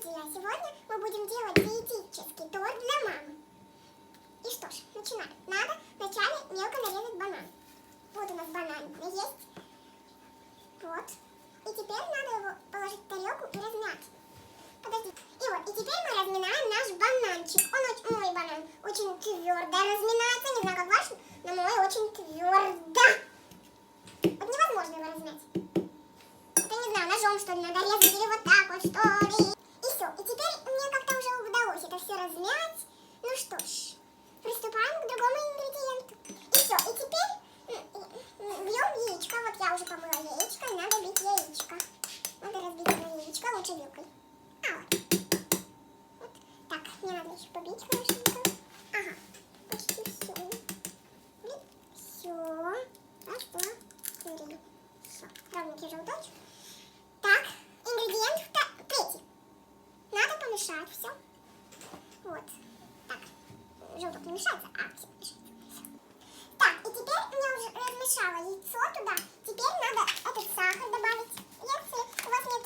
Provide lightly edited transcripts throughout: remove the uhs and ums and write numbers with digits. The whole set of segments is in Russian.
Друзья, сегодня мы будем делать диетический торт для мамы. И что ж, начинаем. Надо вначале мелко нарезать банан. Вот у нас банан есть. Вот. И теперь надо его положить в тарелку и размять. Подожди. И вот, и теперь мы разминаем наш бананчик. Мой банан очень твердо разминается. Не знаю, как ваш, но мой очень твердо. Вот невозможно его размять. Это не знаю, ножом что ли надо резать или вот так вот что ли. И все. И теперь мне как-то уже удалось это все размять. Ну что ж, приступаем к другому ингредиенту. И все. И теперь бьем яичко. Вот я уже помыла яичко, и надо бить яичко. Надо разбить это яичко лучше вилкой. Вот. Так, мне надо еще побить хорошенько. Ага, почти все. Все. Раз, два, три. Все. Ровненький желточек. Так, ингредиент третий. Надо помешать все. Вот. Так, желток не мешается, все мешается. Так, и теперь мне уже размешала яйцо туда. Теперь надо этот сахар добавить. Если у вас нет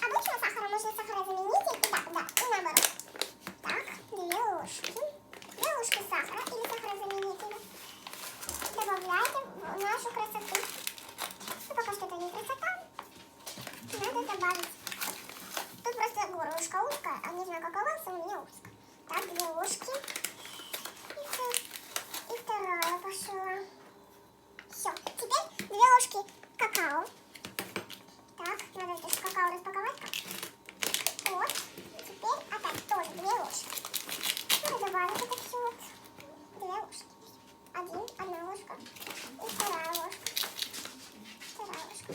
обычного сахара, можно сахарозаменитель. И так, да, и наоборот. Так, 2 ложки. 2 ложки сахара или сахарозаменителя. Добавляйте в нашу красоту. Ну, пока что это не красота. Надо добавить. Тут просто горлышко узкое, а не знаю, как у вас, а у меня узко. Так, 2 ложки. И вторая пошла. Все. Теперь 2 ложки какао. Так, надо здесь какао распаковать. Вот. Теперь опять тоже 2 ложки. Надо добавить это все вот. 2 ложки. 1 ложка. И вторая ложка. Вторая ложка.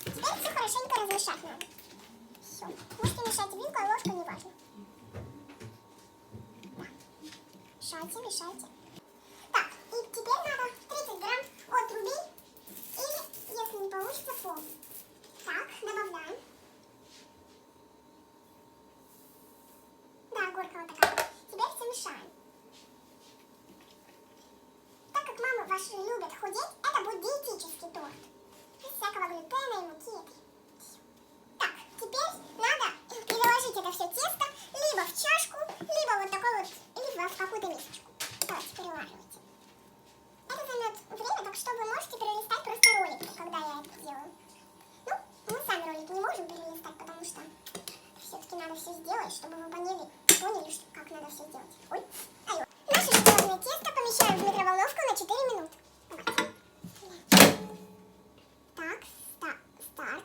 Теперь все хорошенько размешать надо. Все. Можете мешать вилкой, ложкой, не важно. Да. Мешайте, мешайте. Так, и теперь надо 30 грамм отрубей. Или, если не получится, пол. Так, добавляем. Да, горка вот такая. Теперь все мешаем. Так как мамы ваши любят худеть, это будет диетический торт. Без всякого глютена и муки. Так, теперь надо переложить это все тесто либо в чашку, либо вот такой вот, либо в какую-то мисочку. Давайте, переламывайте. Это займет время, так что вы можете перелистать просто ролики, когда я это делаю. Ну, мы сами ролики не можем перелистать, потому что все-таки надо все сделать, чтобы вы поняли, как надо все сделать. Ой, алло. Наше сделанное тесто помещаем в микроволновку на 4 минуты. Давайте. Так, старт.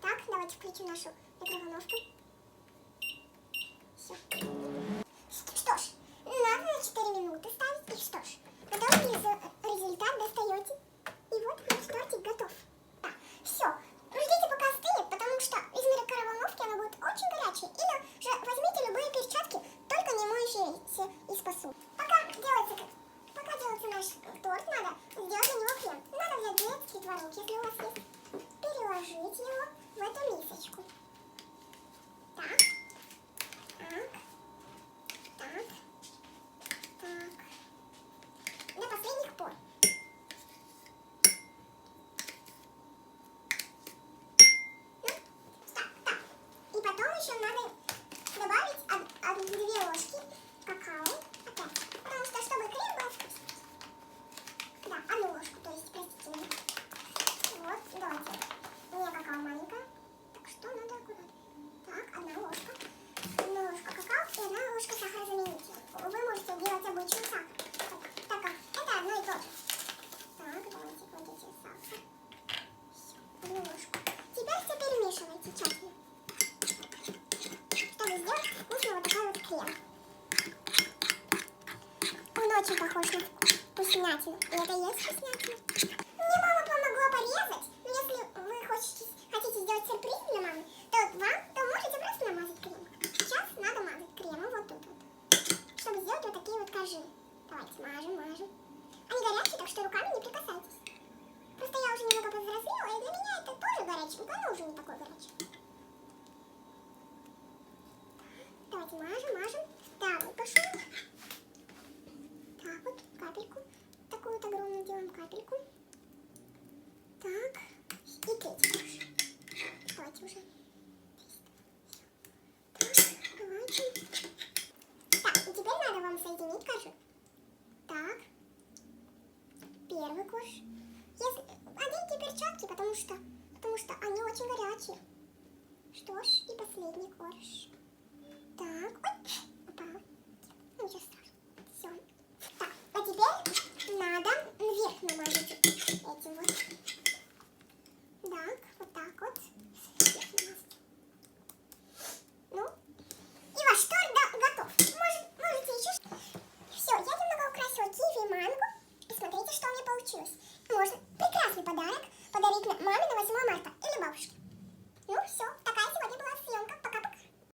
Так, давайте включим нашу микроволновку. Все. Что ж, надо на 4 минуты ставить. И что ж, потом результат достаете. И вот наш тортик готов. Да, все. Ждите, пока остынет, потому что из микроволновки она будет очень горячей. Или же возьмите любые перчатки, только не моющиеся из посуды. Пока делается наш торт, надо сделать на него крем. Надо взять грецкий творог, если у вас есть. Переложить его в эту мисочку. Так. До последних пор. Так. И потом еще надо добавить 2 ложки какао. Опять. Потому что, чтобы крем был вкусный. Да, 1 ложку, то есть, простите меня. Вот, давайте. У меня какао маленькое. Так что надо аккуратно. Так, 1 ложка. 1 ложка какао и 1 ложка сахарозаменителя. Вы можете делать обычный сахар. Так как это одно и то же. Так, давайте кладите сахар. Все, 1 ложку. Теперь все перемешивайте тщательно. Чтобы сделать вкусный вот такой вот крем. Он очень похож на вкуснятину. И это и есть вкуснятина. Мне мама помогла порезать. Но если вы хотите сделать сюрприз для мамы, то можете просто намазать кремом. Сейчас надо мазать кремом вот тут вот. Чтобы сделать вот такие вот коржи. Давайте мажем. Они горячие, так что руками не прикасайтесь. Просто я уже немного повзрослела, и для меня это тоже горяченько, но уже не такой горячий. Давайте мажем. Второй пошел. Так вот, капельку. Такую вот огромную делаем капельку. Так, и третий корж. Давайте давайте уже. Так, давайте. Так, и теперь надо вам соединить кашу. Так. Первый корж. Оденьте перчатки, потому что они очень горячие. Что ж, и последний корж. Так, ой, упал. Ну, ничего страшного.